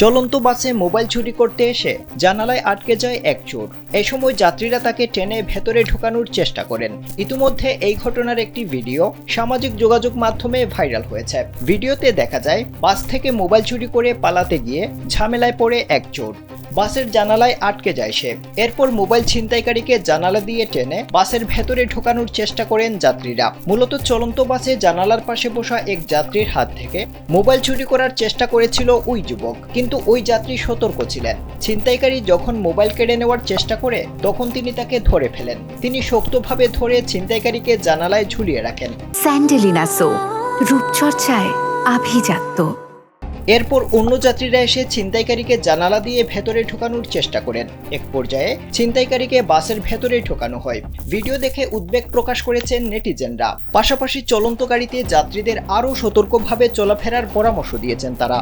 চলন্ত বাসে মোবাইল চুরি করতে এসে জানালায় আটকে যায় এক চোর। এই সময় যাত্রীরা তাকে টেনে ভেতরে ঢোকানোর চেষ্টা করেন। ইতিমধ্যে এই ঘটনার একটি ভিডিও সামাজিক যোগাযোগ মাধ্যমে ভাইরাল হয়েছে। ভিডিওতে দেখা যায় বাস থেকে মোবাইল চুরি করে পালাতে গিয়ে ঝামেলায় পড়ে এক চোর। বাসের জানালায় আটকে যায় সে। এরপর মোবাইল ছিনতাইকারীকে জানালা দিয়ে টেনে বাসের ভেতরে ঢোকানোর চেষ্টা করেন যাত্রীরা। মূলত চলন্ত বাসে জানালার পাশে বসা এক যাত্রীর হাত থেকে মোবাইল চুরি করার চেষ্টা করেছিল ওই যুবক, কিন্তু ওই যাত্রী সতর্ক ছিলেন। ছিনতাইকারী যখন মোবাইল কেড়ে নেওয়ার চেষ্টা করে তখন তিনি তাকে ধরে ফেলেন। তিনি শক্তভাবে ধরে ছিনতাইকারীকে জানালায় ঝুলিয়ে রাখেন। স্যান্ডেলিনা সো, রূপচর্চায় আভিজাত্য। এরপর অন্য যাত্রীরা এসে ছিনতাইকারীকে জানালা দিয়ে ভেতরে ঢোকানোর চেষ্টা করেন। এক পর্যায়ে ছিনতাইকারীকে বাসের ভেতরে ঢোকানো হয়। ভিডিও দেখে উদ্বেগ প্রকাশ করেছেন নেটিজেনরা। পাশাপাশি চলন্ত গাড়িতে যাত্রীদের আরও সতর্কভাবে চলাফেরার পরামর্শ দিয়েছেন তারা।